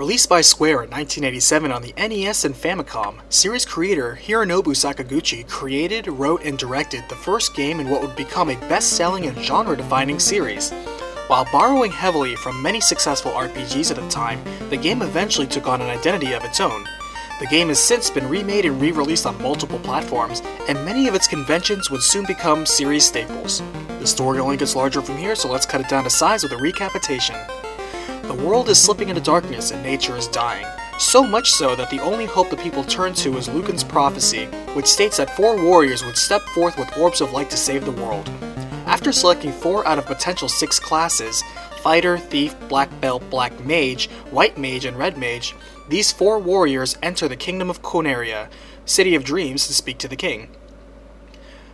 Released by Square in 1987 on the NES and Famicom, series creator Hironobu Sakaguchi created, wrote, and directed the first game in what would become a best-selling and genre-defining series. While borrowing heavily from many successful RPGs at the time, the game eventually took on an identity of its own. The game has since been remade and re-released on multiple platforms, and many of its conventions would soon become series staples. The story only gets larger from here, so let's cut it down to size with a recapitation. The world is slipping into darkness and nature is dying. So much so that the only hope the people turn to is Lucan's prophecy, which states that 4 warriors would step forth with orbs of light to save the world. After selecting 4 out of potential 6 classes, Fighter, Thief, Black Belt, Black Mage, White Mage, and Red Mage, these 4 warriors enter the Kingdom of Coneria, City of Dreams, to speak to the king.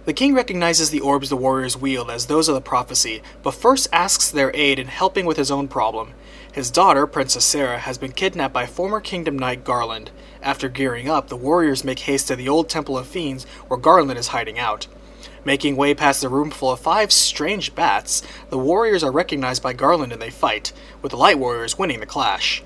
The king recognizes the orbs the warriors wield as those of the prophecy, but first asks their aid in helping with his own problem. His daughter, Princess Sarah, has been kidnapped by former Kingdom Knight Garland. After gearing up, the warriors make haste to the old Temple of Fiends, where Garland is hiding out. Making way past a room full of 5 strange bats, the warriors are recognized by Garland and they fight, with the Light Warriors winning the clash.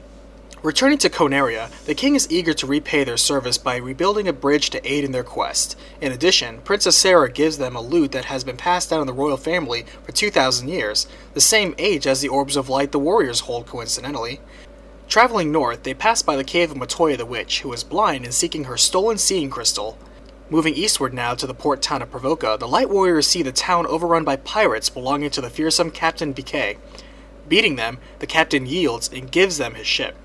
Returning to Coneria, the king is eager to repay their service by rebuilding a bridge to aid in their quest. In addition, Princess Sarah gives them a lute that has been passed down in the royal family for 2,000 years, the same age as the orbs of light the warriors hold coincidentally. Traveling north, they pass by the cave of Matoya the Witch, who is blind and seeking her stolen seeing crystal. Moving eastward now to the port town of Provoca, the Light Warriors see the town overrun by pirates belonging to the fearsome Captain Biquet. Beating them, the captain yields and gives them his ship.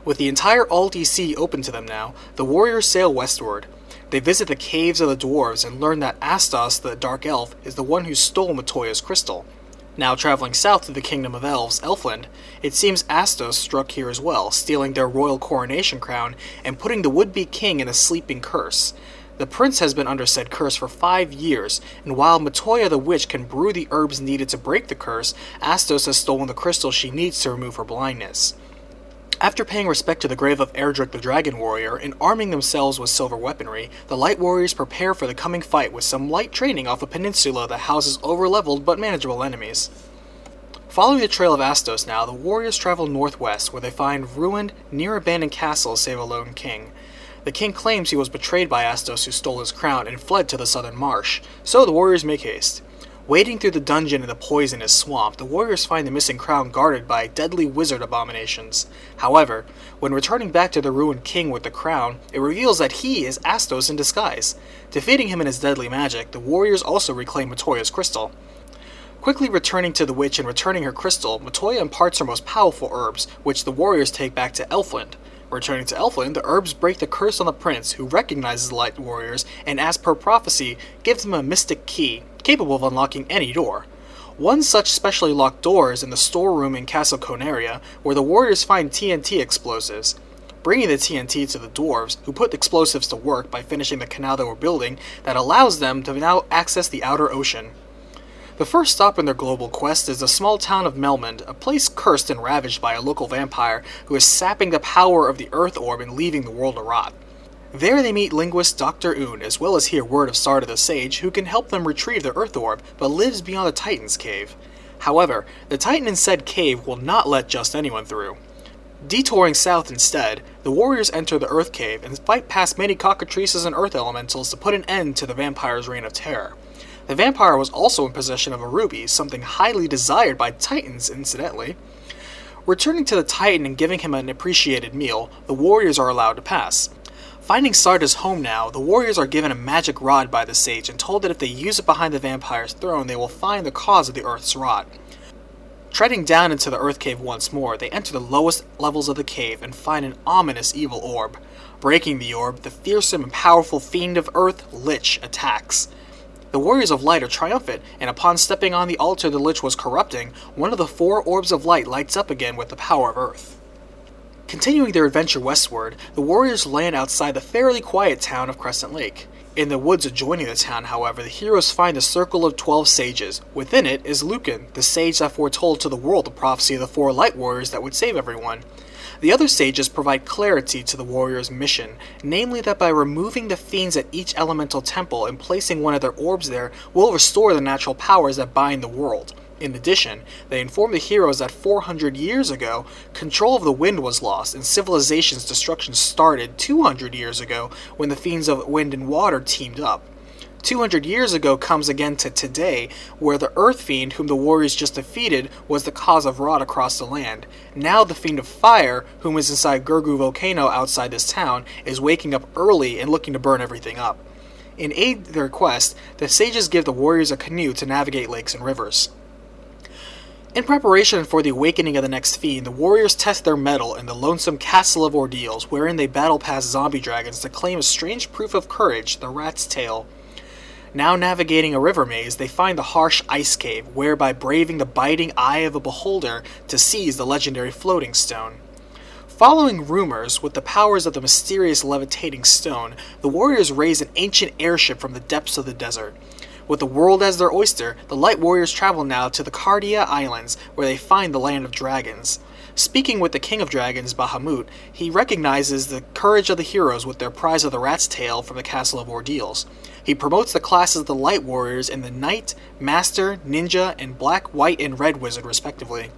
With the entire Aldi Sea open to them now, the warriors sail westward. They visit the caves of the dwarves and learn that Astos, the Dark Elf, is the one who stole Matoya's crystal. Now traveling south to the Kingdom of Elves, Elfland, it seems Astos struck here as well, stealing their royal coronation crown and putting the would-be king in a sleeping curse. The prince has been under said curse for 5 years, and while Matoya the Witch can brew the herbs needed to break the curse, Astos has stolen the crystal she needs to remove her blindness. After paying respect to the grave of Erdrick the Dragon Warrior and arming themselves with silver weaponry, the Light Warriors prepare for the coming fight with some light training off a peninsula that houses over-leveled but manageable enemies. Following the trail of Astos now, the warriors travel northwest where they find ruined, near-abandoned castles save a lone king. The king claims he was betrayed by Astos who stole his crown and fled to the southern marsh, so the warriors make haste. Wading through the dungeon in the poisonous swamp, the warriors find the missing crown guarded by deadly wizard abominations. However, when returning back to the ruined king with the crown, it reveals that he is Astos in disguise. Defeating him in his deadly magic, the warriors also reclaim Matoya's crystal. Quickly returning to the witch and returning her crystal, Matoya imparts her most powerful herbs, which the warriors take back to Elfland. Returning to Elfland, the herbs break the curse on the prince, who recognizes the Light Warriors and, as per prophecy, gives them a mystic key, capable of unlocking any door. One such specially locked door is in the storeroom in Castle Coneria, where the warriors find TNT explosives. Bringing the TNT to the dwarves, who put the explosives to work by finishing the canal they were building, that allows them to now access the outer ocean. The first stop in their global quest is the small town of Melmond, a place cursed and ravaged by a local vampire who is sapping the power of the Earth Orb and leaving the world to rot. There they meet linguist Dr. Un, as well as hear word of Sarda the Sage, who can help them retrieve the Earth Orb, but lives beyond the Titan's cave. However, the Titan in said cave will not let just anyone through. Detouring south instead, the warriors enter the Earth Cave and fight past many cockatrices and Earth Elementals to put an end to the vampire's reign of terror. The vampire was also in possession of a ruby, something highly desired by Titans, incidentally. Returning to the Titan and giving him an appreciated meal, the warriors are allowed to pass. Finding Sarda's home now, the warriors are given a magic rod by the sage and told that if they use it behind the vampire's throne, they will find the cause of the Earth's rot. Treading down into the Earth Cave once more, they enter the lowest levels of the cave and find an ominous evil orb. Breaking the orb, the fearsome and powerful fiend of Earth, Lich, attacks. The warriors of light are triumphant, and upon stepping on the altar the Lich was corrupting, one of the 4 orbs of light lights up again with the power of Earth. Continuing their adventure westward, the warriors land outside the fairly quiet town of Crescent Lake. In the woods adjoining the town, however, the heroes find the Circle of 12 Sages. Within it is Lucan, the sage that foretold to the world the prophecy of the 4 Light Warriors that would save everyone. The other sages provide clarity to the warriors' mission, namely that by removing the fiends at each elemental temple and placing one of their orbs there will restore the natural powers that bind the world. In addition, they inform the heroes that 400 years ago, control of the wind was lost and civilization's destruction started 200 years ago when the fiends of wind and water teamed up. 200 years ago comes again to today, where the Earth Fiend, whom the warriors just defeated, was the cause of rot across the land. Now the Fiend of Fire, whom is inside Gurgu Volcano outside this town, is waking up early and looking to burn everything up. In aid to their quest, the sages give the warriors a canoe to navigate lakes and rivers. In preparation for the awakening of the next fiend, the warriors test their mettle in the lonesome Castle of Ordeals, wherein they battle past zombie dragons to claim a strange proof of courage, the Rat's Tail. Now navigating a river maze, they find the harsh ice cave, whereby braving the biting eye of a beholder to seize the legendary floating stone. Following rumors with the powers of the mysterious levitating stone, the warriors raise an ancient airship from the depths of the desert. With the world as their oyster, the light warriors travel now to the Cardia Islands, where they find the land of dragons. Speaking with the king of dragons, Bahamut, he recognizes the courage of the heroes with their prize of the Rat's Tail from the Castle of Ordeals. He promotes the classes of the light warriors in the Knight, Master, Ninja, and Black, White, and Red Wizard respectively.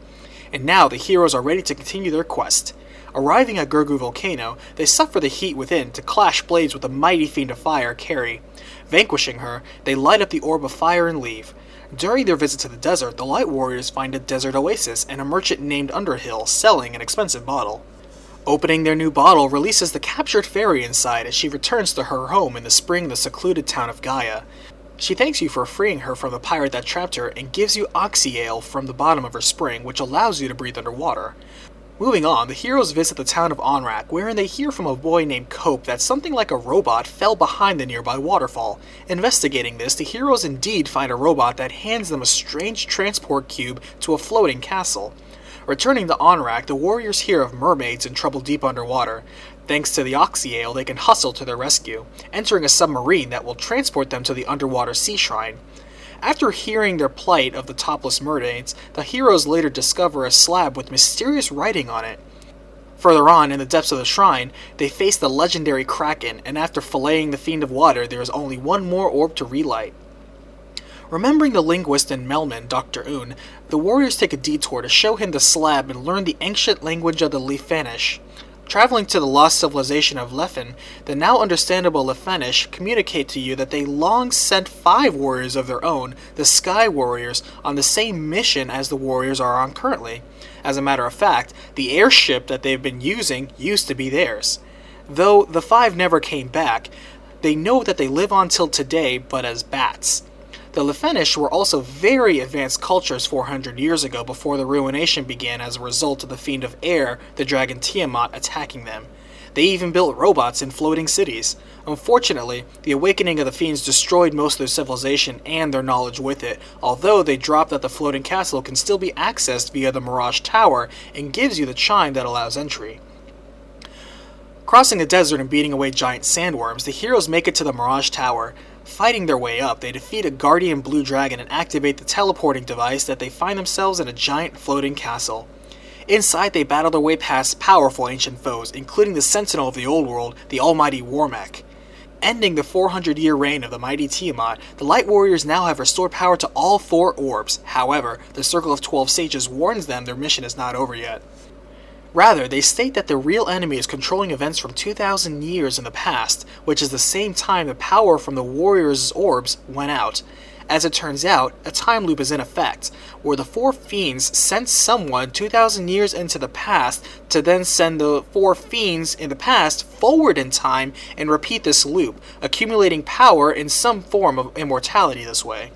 And now the heroes are ready to continue their quest. Arriving at Gurgu Volcano, they suffer the heat within to clash blades with the mighty Fiend of Fire, Carrie. Vanquishing her, they light up the Orb of Fire and leave. During their visit to the desert, the Light Warriors find a desert oasis and a merchant named Underhill selling an expensive bottle. Opening their new bottle releases the captured fairy inside as she returns to her home in the spring in the secluded town of Gaia. She thanks you for freeing her from the pirate that trapped her and gives you oxyale from the bottom of her spring, which allows you to breathe underwater. Moving on, the heroes visit the town of Onrak, wherein they hear from a boy named Cope that something like a robot fell behind the nearby waterfall. Investigating this, the heroes indeed find a robot that hands them a strange transport cube to a floating castle. Returning to Onrak, the warriors hear of mermaids in trouble deep underwater. Thanks to the oxyale, they can hustle to their rescue, entering a submarine that will transport them to the underwater sea shrine. After hearing their plight of the topless mermaids, the heroes later discover a slab with mysterious writing on it. Further on, in the depths of the shrine, they face the legendary Kraken, and after filleting the Fiend of Water, there is only one more orb to relight. Remembering the linguist in Melman, Dr. Un, the warriors take a detour to show him the slab and learn the ancient language of the Lefanish. Traveling to the lost civilization of Leffen, the now understandable Lefanish communicate to you that they long sent 5 warriors of their own, the Sky Warriors, on the same mission as the warriors are on currently. As a matter of fact, the airship that they've been using used to be theirs. Though the 5 never came back, they know that they live on till today, but as bats. The Lefanish were also very advanced cultures 400 years ago before the ruination began as a result of the Fiend of Air, the dragon Tiamat, attacking them. They even built robots in floating cities. Unfortunately, the awakening of the Fiends destroyed most of their civilization and their knowledge with it, although they dropped that the floating castle can still be accessed via the Mirage Tower and gives you the chime that allows entry. Crossing the desert and beating away giant sandworms, the heroes make it to the Mirage Tower. Fighting their way up, they defeat a guardian blue dragon and activate the teleporting device that they find themselves in a giant floating castle. Inside, they battle their way past powerful ancient foes, including the Sentinel of the Old World, the almighty Warmech. Ending the 400-year reign of the mighty Tiamat, the Light Warriors now have restored power to all 4 orbs. However, the Circle of 12 Sages warns them their mission is not over yet. Rather, they state that the real enemy is controlling events from 2,000 years in the past, which is the same time the power from the warriors' orbs went out. As it turns out, a time loop is in effect, where the 4 fiends sent someone 2,000 years into the past to then send the 4 fiends in the past forward in time and repeat this loop, accumulating power in some form of immortality this way.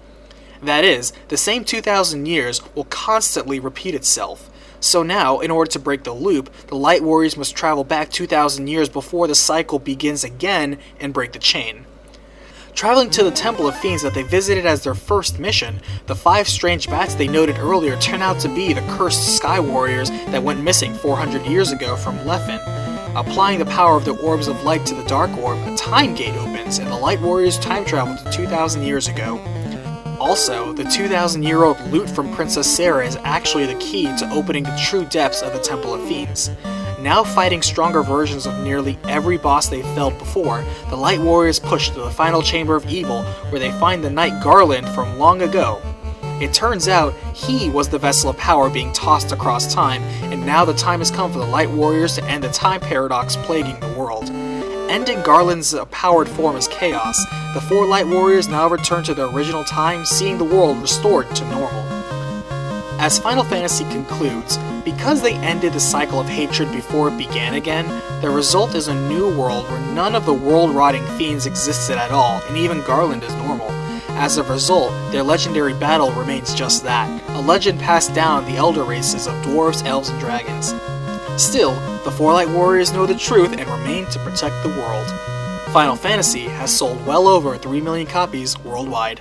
That is, the same 2,000 years will constantly repeat itself. So now, in order to break the loop, the Light Warriors must travel back 2,000 years before the cycle begins again and break the chain. Traveling to the Temple of Fiends that they visited as their first mission, the 5 strange bats they noted earlier turn out to be the cursed Sky Warriors that went missing 400 years ago from Leffen. Applying the power of the Orbs of Light to the Dark Orb, a time gate opens and the Light Warriors time travel to 2,000 years ago. Also, the 2,000-year-old loot from Princess Sarah is actually the key to opening the true depths of the Temple of Fiends. Now fighting stronger versions of nearly every boss they've felled before, the Light Warriors push to the final chamber of evil where they find the Knight Garland from long ago. It turns out he was the vessel of power being tossed across time, and now the time has come for the Light Warriors to end the time paradox plaguing the world. Ending Garland's powered form as chaos, the 4 Light Warriors now return to their original time, seeing the world restored to normal. As Final Fantasy concludes, because they ended the cycle of hatred before it began again, the result is a new world where none of the world-rotting fiends existed at all, and even Garland is normal. As a result, their legendary battle remains just that, a legend passed down the elder races of dwarves, elves, and dragons. Still, the 4 Light Warriors know the truth and remain to protect the world. Final Fantasy has sold well over 3 million copies worldwide.